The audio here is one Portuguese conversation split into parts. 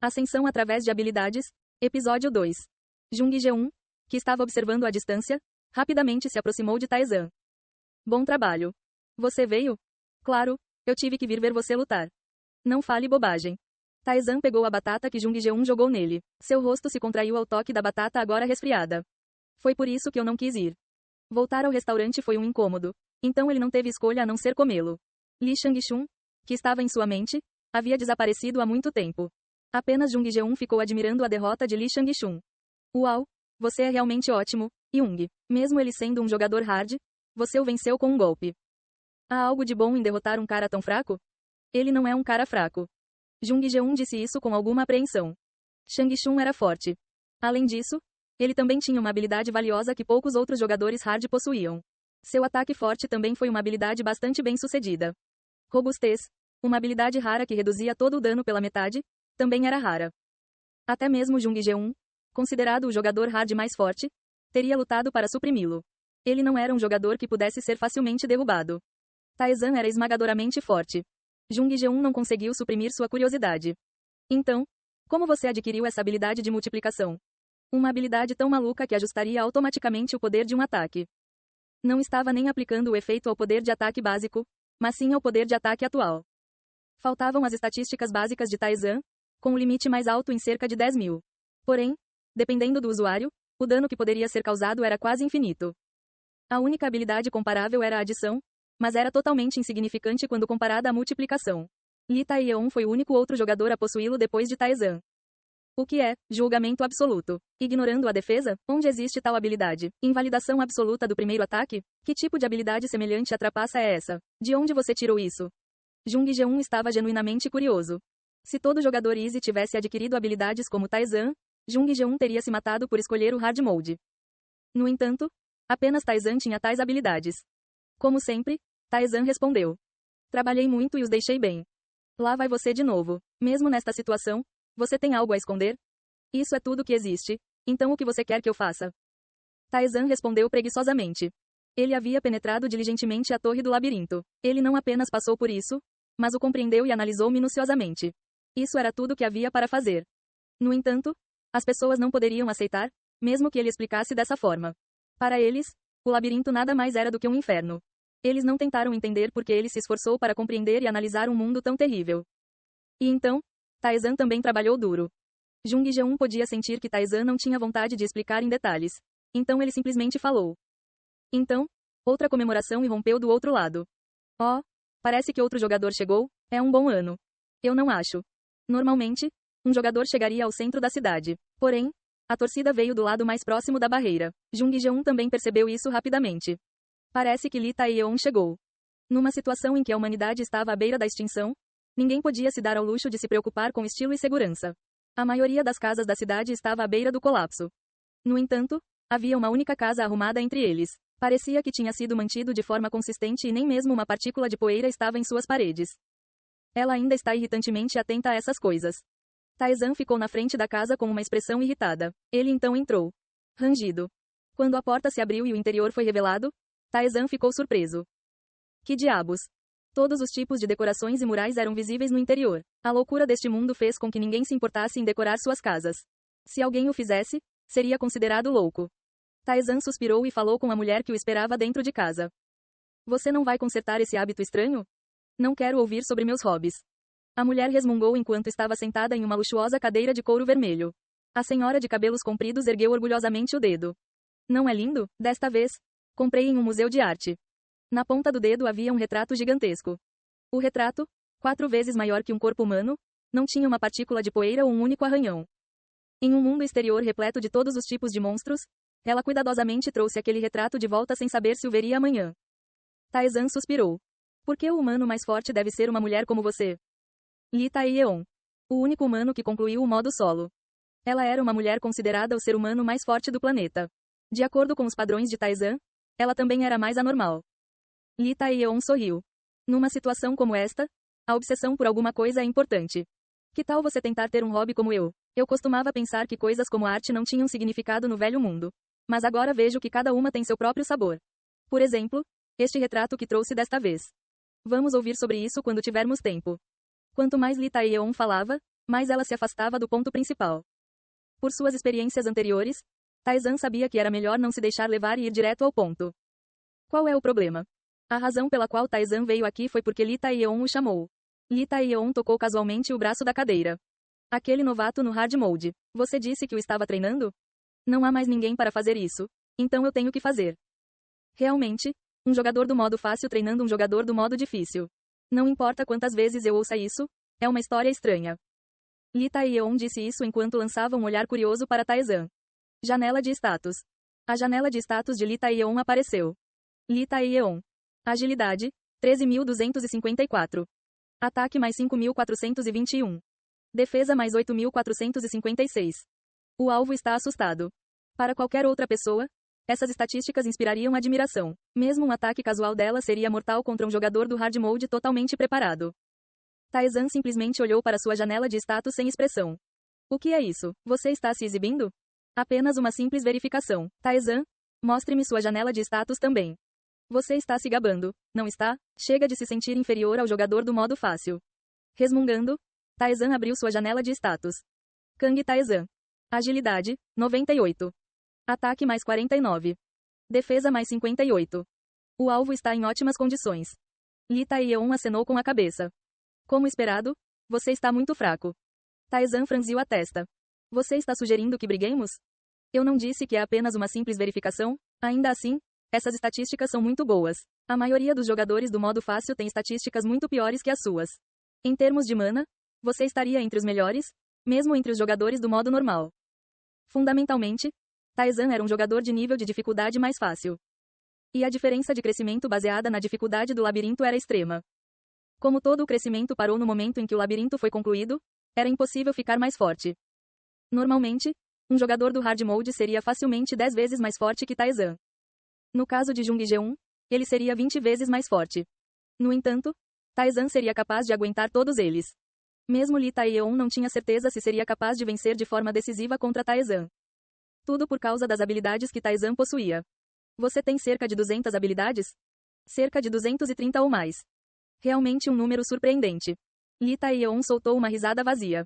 Ascensão através de habilidades. Episódio 2. Jung Geun, que estava observando à distância, rapidamente se aproximou de Taezan. Bom trabalho. Você veio? Claro, eu tive que vir ver você lutar. Não fale bobagem. Taezan pegou a batata que Jung Geun jogou nele. Seu rosto se contraiu ao toque da batata agora resfriada. Foi por isso que eu não quis ir. Voltar ao restaurante foi um incômodo. Então ele não teve escolha a não ser comê-lo. Li Shangxun, que estava em sua mente, havia desaparecido há muito tempo. Apenas Jung Geun ficou admirando a derrota de Li Shangxun. Uau, você é realmente ótimo, Jung. Mesmo ele sendo um jogador hard, você o venceu com um golpe. Há algo de bom em derrotar um cara tão fraco? Ele não é um cara fraco. Jung Geun disse isso com alguma apreensão. Shangxun era forte. Além disso, ele também tinha uma habilidade valiosa que poucos outros jogadores hard possuíam. Seu ataque forte também foi uma habilidade bastante bem sucedida. Robustez, uma habilidade rara que reduzia todo o dano pela metade, também era rara. Até mesmo Jung Geun, considerado o jogador hard mais forte, teria lutado para suprimi-lo. Ele não era um jogador que pudesse ser facilmente derrubado. Taezan era esmagadoramente forte. Jung Geun não conseguiu suprimir sua curiosidade. Então, como você adquiriu essa habilidade de multiplicação? Uma habilidade tão maluca que ajustaria automaticamente o poder de um ataque. Não estava nem aplicando o efeito ao poder de ataque básico, mas sim ao poder de ataque atual. Faltavam as estatísticas básicas de Taezan, com o limite mais alto em cerca de 10.000. Porém, dependendo do usuário, o dano que poderia ser causado era quase infinito. A única habilidade comparável era a adição, mas era totalmente insignificante quando comparada à multiplicação. Li Taeyeon foi o único outro jogador a possuí-lo depois de Taezan. O que é julgamento absoluto? Ignorando a defesa, onde existe tal habilidade? Invalidação absoluta do primeiro ataque? Que tipo de habilidade semelhante à trapaça é essa? De onde você tirou isso? Jung Geun estava genuinamente curioso. Se todo jogador Easy tivesse adquirido habilidades como Taezan, Jung Geun teria se matado por escolher o Hard Mode. No entanto, apenas Taezan tinha tais habilidades. Como sempre, Taezan respondeu. Trabalhei muito e os deixei bem. Lá vai você de novo. Mesmo nesta situação, você tem algo a esconder? Isso é tudo que existe, então o que você quer que eu faça? Taezan respondeu preguiçosamente. Ele havia penetrado diligentemente a torre do labirinto. Ele não apenas passou por isso, mas o compreendeu e analisou minuciosamente. Isso era tudo que havia para fazer. No entanto, as pessoas não poderiam aceitar, mesmo que ele explicasse dessa forma. Para eles, o labirinto nada mais era do que um inferno. Eles não tentaram entender por que ele se esforçou para compreender e analisar um mundo tão terrível. E então, Taezan também trabalhou duro. Jung Geun podia sentir que Taezan não tinha vontade de explicar em detalhes. Então ele simplesmente falou. Então, outra comemoração irrompeu do outro lado. Oh, parece que outro jogador chegou, é um bom ano. Eu não acho. Normalmente, um jogador chegaria ao centro da cidade. Porém, a torcida veio do lado mais próximo da barreira. Jung Geun também percebeu isso rapidamente. Parece que Li Taeyeon chegou. Numa situação em que a humanidade estava à beira da extinção, ninguém podia se dar ao luxo de se preocupar com estilo e segurança. A maioria das casas da cidade estava à beira do colapso. No entanto, havia uma única casa arrumada entre eles. Parecia que tinha sido mantido de forma consistente e nem mesmo uma partícula de poeira estava em suas paredes. Ela ainda está irritantemente atenta a essas coisas. Taezan ficou na frente da casa com uma expressão irritada. Ele então entrou. Rangido. Quando a porta se abriu e o interior foi revelado, Taezan ficou surpreso. Que diabos? Todos os tipos de decorações e murais eram visíveis no interior. A loucura deste mundo fez com que ninguém se importasse em decorar suas casas. Se alguém o fizesse, seria considerado louco. Taezan suspirou e falou com a mulher que o esperava dentro de casa. Você não vai consertar esse hábito estranho? Não quero ouvir sobre meus hobbies. A mulher resmungou enquanto estava sentada em uma luxuosa cadeira de couro vermelho. A senhora de cabelos compridos ergueu orgulhosamente o dedo. Não é lindo? Desta vez, comprei em um museu de arte. Na ponta do dedo havia um retrato gigantesco. O retrato, 4 vezes maior que um corpo humano, não tinha uma partícula de poeira ou um único arranhão. Em um mundo exterior repleto de todos os tipos de monstros, ela cuidadosamente trouxe aquele retrato de volta sem saber se o veria amanhã. Taezan suspirou. Por que o humano mais forte deve ser uma mulher como você? Li Taeyeon. O único humano que concluiu o modo solo. Ela era uma mulher considerada o ser humano mais forte do planeta. De acordo com os padrões de Taezan, ela também era mais anormal. Li Taeyeon sorriu. Numa situação como esta, a obsessão por alguma coisa é importante. Que tal você tentar ter um hobby como eu? Eu costumava pensar que coisas como arte não tinham significado no velho mundo. Mas agora vejo que cada uma tem seu próprio sabor. Por exemplo, este retrato que trouxe desta vez. Vamos ouvir sobre isso quando tivermos tempo. Quanto mais Li Taeyeon falava, mais ela se afastava do ponto principal. Por suas experiências anteriores, Taizan sabia que era melhor não se deixar levar e ir direto ao ponto. Qual é o problema? A razão pela qual Taizan veio aqui foi porque Li Taeyeon o chamou. Li Taeyeon tocou casualmente o braço da cadeira. Aquele novato no hard mode. Você disse que o estava treinando? Não há mais ninguém para fazer isso. Então eu tenho que fazer. Realmente, um jogador do modo fácil treinando um jogador do modo difícil. Não importa quantas vezes eu ouça isso, é uma história estranha. Li Taeyeon disse isso enquanto lançava um olhar curioso para Taizan. Janela de status. A janela de status de Li Taeyeon apareceu. Li Taeyeon. Agilidade, 13.254. Ataque mais 5.421. Defesa mais 8.456. O alvo está assustado. Para qualquer outra pessoa, essas estatísticas inspirariam admiração. Mesmo um ataque casual dela seria mortal contra um jogador do hard mode totalmente preparado. Taizan simplesmente olhou para sua janela de status sem expressão. O que é isso? Você está se exibindo? Apenas uma simples verificação. Taizan, mostre-me sua janela de status também. Você está se gabando, não está? Chega de se sentir inferior ao jogador do modo fácil. Resmungando, Taizan abriu sua janela de status. Kang Taizan. Agilidade, 98. Ataque mais 49. Defesa mais 58. O alvo está em ótimas condições. Li Taeyeon acenou com a cabeça. Como esperado, você está muito fraco. Taizan franziu a testa. Você está sugerindo que briguemos? Eu não disse que é apenas uma simples verificação? Ainda assim, essas estatísticas são muito boas. A maioria dos jogadores do modo fácil tem estatísticas muito piores que as suas. Em termos de mana, você estaria entre os melhores, mesmo entre os jogadores do modo normal. Fundamentalmente, Taizan era um jogador de nível de dificuldade mais fácil. E a diferença de crescimento baseada na dificuldade do labirinto era extrema. Como todo o crescimento parou no momento em que o labirinto foi concluído, era impossível ficar mais forte. Normalmente, um jogador do hard mode seria facilmente 10 vezes mais forte que Taizan. No caso de Jung Ge-un, ele seria 20 vezes mais forte. No entanto, Taizan seria capaz de aguentar todos eles. Mesmo Li Taeyeon não tinha certeza se seria capaz de vencer de forma decisiva contra Taizan. Tudo por causa das habilidades que Taizan possuía. Você tem cerca de 200 habilidades? Cerca de 230 ou mais. Realmente um número surpreendente. Li Taeyeon soltou uma risada vazia.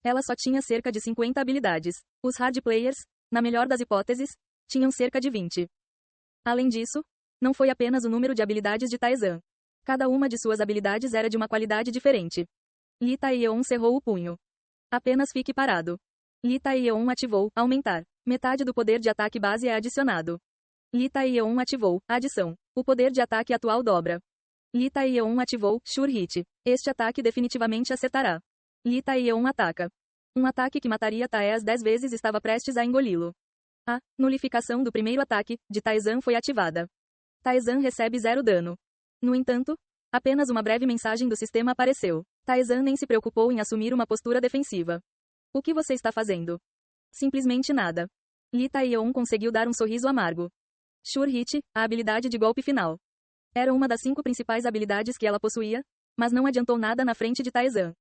Ela só tinha cerca de 50 habilidades. Os hard players, na melhor das hipóteses, tinham cerca de 20. Além disso, não foi apenas o número de habilidades de Taizan. Cada uma de suas habilidades era de uma qualidade diferente. Li Taeyeon cerrou o punho. Apenas fique parado. Li Taeyeon ativou, aumentar. Metade do poder de ataque base é adicionado. Li Taeyeon ativou, adição. O poder de ataque atual dobra. Li Taeyeon ativou, Sure Hit. Este ataque definitivamente acertará. Li Taeyeon ataca. Um ataque que mataria Taez 10 vezes estava prestes a engoli-lo. A nulificação do primeiro ataque, de Taizan foi ativada. Taizan recebe 0 dano. No entanto, apenas uma breve mensagem do sistema apareceu. Taizan nem se preocupou em assumir uma postura defensiva. O que você está fazendo? Simplesmente nada. Li Taeyeon conseguiu dar um sorriso amargo. Sure Hit, a habilidade de golpe final. Era uma das 5 principais habilidades que ela possuía, mas não adiantou nada na frente de Taizan.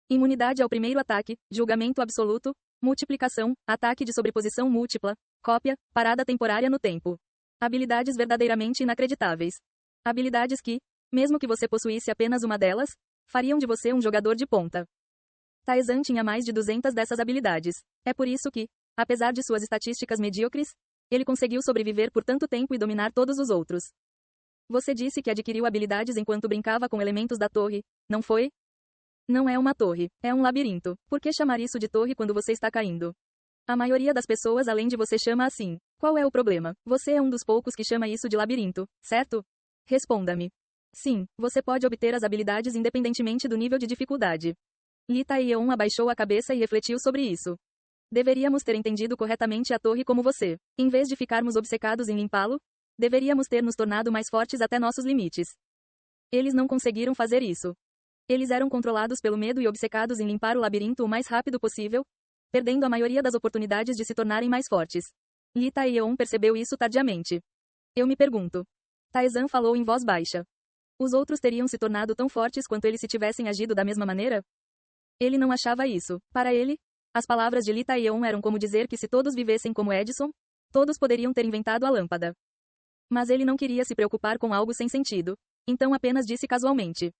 Imunidade ao primeiro ataque, julgamento absoluto, multiplicação, ataque de sobreposição múltipla, cópia, parada temporária no tempo. Habilidades verdadeiramente inacreditáveis. Habilidades que, mesmo que você possuísse apenas uma delas, fariam de você um jogador de ponta. Taizan tinha mais de 200 dessas habilidades. É por isso que, apesar de suas estatísticas medíocres, ele conseguiu sobreviver por tanto tempo e dominar todos os outros. Você disse que adquiriu habilidades enquanto brincava com elementos da torre, não foi? Não é uma torre, é um labirinto. Por que chamar isso de torre quando você está caindo? A maioria das pessoas além de você chama assim. Qual é o problema? Você é um dos poucos que chama isso de labirinto, certo? Responda-me. Sim, você pode obter as habilidades independentemente do nível de dificuldade. Li Taeyeon abaixou a cabeça e refletiu sobre isso. Deveríamos ter entendido corretamente a torre como você. Em vez de ficarmos obcecados em limpá-lo, deveríamos ter nos tornado mais fortes até nossos limites. Eles não conseguiram fazer isso. Eles eram controlados pelo medo e obcecados em limpar o labirinto o mais rápido possível, perdendo a maioria das oportunidades de se tornarem mais fortes. Li Taeyeon percebeu isso tardiamente. Eu me pergunto. Taizan falou em voz baixa. Os outros teriam se tornado tão fortes quanto eles se tivessem agido da mesma maneira? Ele não achava isso. Para ele, as palavras de Li Taeyeon eram como dizer que se todos vivessem como Edison, todos poderiam ter inventado a lâmpada. Mas ele não queria se preocupar com algo sem sentido, então apenas disse casualmente.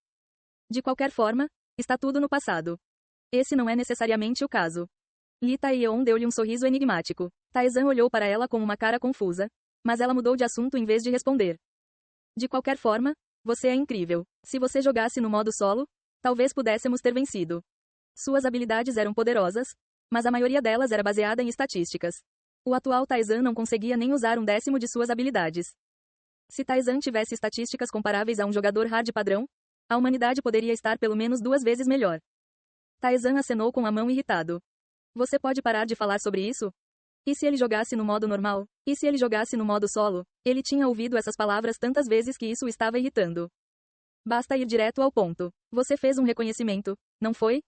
De qualquer forma, está tudo no passado. Esse não é necessariamente o caso. Lee Taeyeon deu-lhe um sorriso enigmático. Taezan olhou para ela com uma cara confusa, mas ela mudou de assunto em vez de responder. De qualquer forma, você é incrível. Se você jogasse no modo solo, talvez pudéssemos ter vencido. Suas habilidades eram poderosas, mas a maioria delas era baseada em estatísticas. O atual Taezan não conseguia nem usar um décimo de suas habilidades. Se Taezan tivesse estatísticas comparáveis a um jogador hard padrão, a humanidade poderia estar pelo menos 2 vezes melhor. Taezan acenou com a mão irritado. Você pode parar de falar sobre isso? E se ele jogasse no modo normal? E se ele jogasse no modo solo? Ele tinha ouvido essas palavras tantas vezes que isso o estava irritando. Basta ir direto ao ponto. Você fez um reconhecimento, não foi?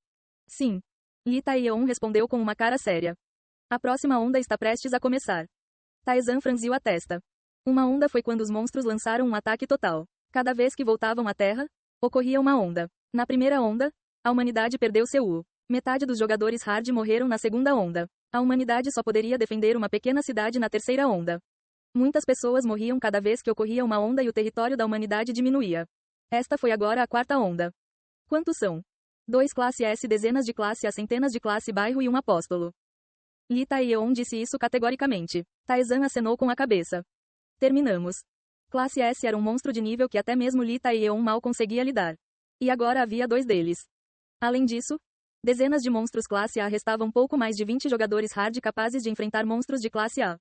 Sim. Lee Taeyeon respondeu com uma cara séria. A próxima onda está prestes a começar. Taezan franziu a testa. Uma onda foi quando os monstros lançaram um ataque total. Cada vez que voltavam à Terra, ocorria uma onda. Na primeira onda, a humanidade perdeu seu U. Metade dos jogadores hard morreram na segunda onda. A humanidade só poderia defender uma pequena cidade na terceira onda. Muitas pessoas morriam cada vez que ocorria uma onda e o território da humanidade diminuía. Esta foi agora a quarta onda. Quantos são? 2 classe S, dezenas de classe A, centenas de classe bairro e um apóstolo. Lee Taeyeon disse isso categoricamente. Taezan acenou com a cabeça. Terminamos. Classe S era um monstro de nível que até mesmo Lee Taeyeon mal conseguia lidar. E agora havia 2 deles. Além disso, dezenas de monstros classe A restavam pouco mais de 20 jogadores hard capazes de enfrentar monstros de classe A.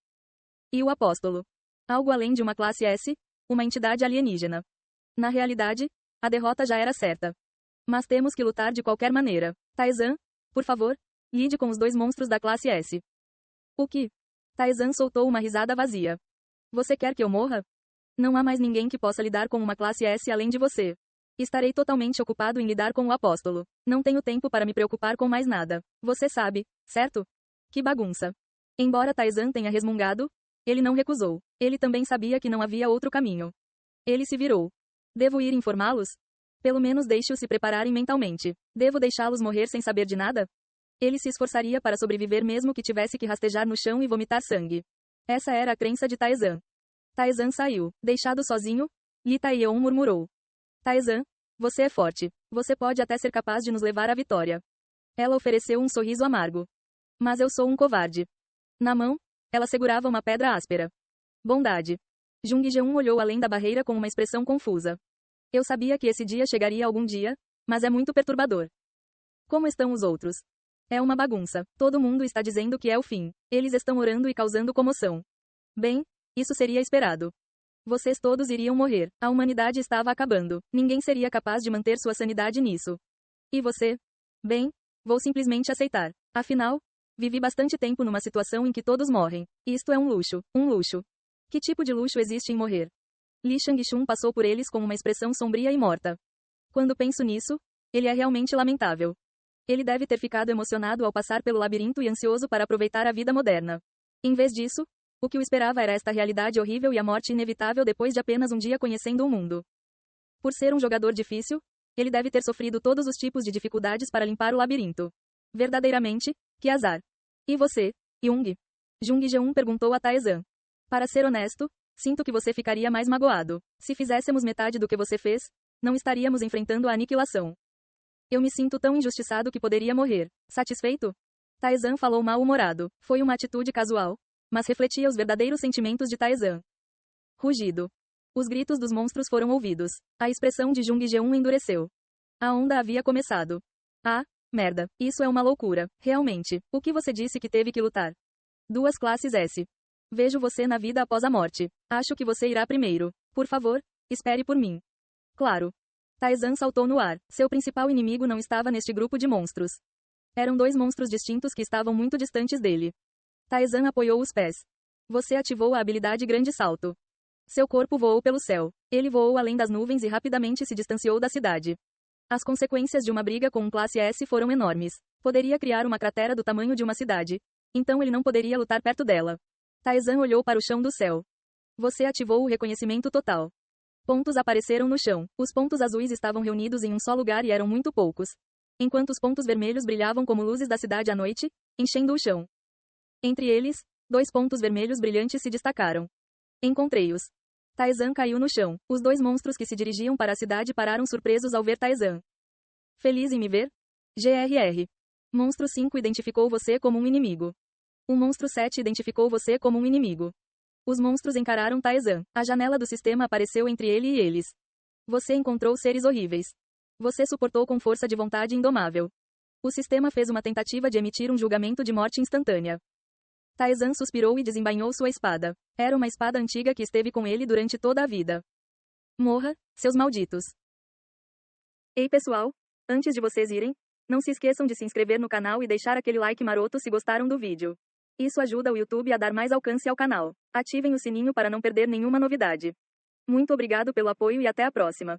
E o apóstolo. Algo além de uma classe S, uma entidade alienígena. Na realidade, a derrota já era certa. Mas temos que lutar de qualquer maneira. Taezan, por favor, lide com os 2 monstros da classe S. O que? Taezan soltou uma risada vazia. Você quer que eu morra? Não há mais ninguém que possa lidar com uma classe S além de você. Estarei totalmente ocupado em lidar com o apóstolo. Não tenho tempo para me preocupar com mais nada. Você sabe, certo? Que bagunça. Embora Taezan tenha resmungado, ele não recusou. Ele também sabia que não havia outro caminho. Ele se virou. Devo ir informá-los? Pelo menos deixe-os se prepararem mentalmente. Devo deixá-los morrer sem saber de nada? Ele se esforçaria para sobreviver mesmo que tivesse que rastejar no chão e vomitar sangue. Essa era a crença de Taezan. Taezan saiu. Deixado sozinho, Lee Taeyeon murmurou. Taezan, você é forte. Você pode até ser capaz de nos levar à vitória. Ela ofereceu um sorriso amargo. Mas eu sou um covarde. Na mão, ela segurava uma pedra áspera. Bondade. Jung Jeon olhou além da barreira com uma expressão confusa. Eu sabia que esse dia chegaria algum dia, mas é muito perturbador. Como estão os outros? É uma bagunça. Todo mundo está dizendo que é o fim. Eles estão orando e causando comoção. Bem, isso seria esperado. Vocês todos iriam morrer. A humanidade estava acabando. Ninguém seria capaz de manter sua sanidade nisso. E você? Bem, vou simplesmente aceitar. Afinal, vivi bastante tempo numa situação em que todos morrem. Isto é um luxo. Um luxo. Que tipo de luxo existe em morrer? Lee Chang-chun passou por eles com uma expressão sombria e morta. Quando penso nisso, ele é realmente lamentável. Ele deve ter ficado emocionado ao passar pelo labirinto e ansioso para aproveitar a vida moderna. Em vez disso, o que o esperava era esta realidade horrível e a morte inevitável depois de apenas um dia conhecendo o mundo. Por ser um jogador difícil, ele deve ter sofrido todos os tipos de dificuldades para limpar o labirinto. Verdadeiramente, que azar. E você, Jung? Jung Jeon perguntou a Taezan. Para ser honesto, sinto que você ficaria mais magoado. Se fizéssemos metade do que você fez, não estaríamos enfrentando a aniquilação. Eu me sinto tão injustiçado que poderia morrer. Satisfeito? Taezan falou mal-humorado. Foi uma atitude casual, mas refletia os verdadeiros sentimentos de Taezan. Rugido. Os gritos dos monstros foram ouvidos. A expressão de Jung Jeon endureceu. A onda havia começado. Ah, merda. Isso é uma loucura. Realmente. O que você disse que teve que lutar? 2 classes S. Vejo você na vida após a morte. Acho que você irá primeiro. Por favor, espere por mim. Claro. Taezan saltou no ar. Seu principal inimigo não estava neste grupo de monstros. Eram 2 monstros distintos que estavam muito distantes dele. Taezan apoiou os pés. Você ativou a habilidade Grande Salto. Seu corpo voou pelo céu. Ele voou além das nuvens e rapidamente se distanciou da cidade. As consequências de uma briga com um classe S foram enormes. Poderia criar uma cratera do tamanho de uma cidade. Então ele não poderia lutar perto dela. Taezan olhou para o chão do céu. Você ativou o reconhecimento total. Pontos apareceram no chão. Os pontos azuis estavam reunidos em um só lugar e eram muito poucos. Enquanto os pontos vermelhos brilhavam como luzes da cidade à noite, enchendo o chão. Entre eles, 2 pontos vermelhos brilhantes se destacaram. Encontrei-os. Taezan caiu no chão. Os 2 monstros que se dirigiam para a cidade pararam surpresos ao ver Taezan. Feliz em me ver? GRR. Monstro 5 identificou você como um inimigo. O monstro 7 identificou você como um inimigo. Os monstros encararam Taezan. A janela do sistema apareceu entre ele e eles. Você encontrou seres horríveis. Você suportou com força de vontade indomável. O sistema fez uma tentativa de emitir um julgamento de morte instantânea. Taezan suspirou e desembainhou sua espada. Era uma espada antiga que esteve com ele durante toda a vida. Morra, seus malditos. Ei pessoal, antes de vocês irem, não se esqueçam de se inscrever no canal e deixar aquele like maroto se gostaram do vídeo. Isso ajuda o YouTube a dar mais alcance ao canal. Ativem o sininho para não perder nenhuma novidade. Muito obrigado pelo apoio e até a próxima.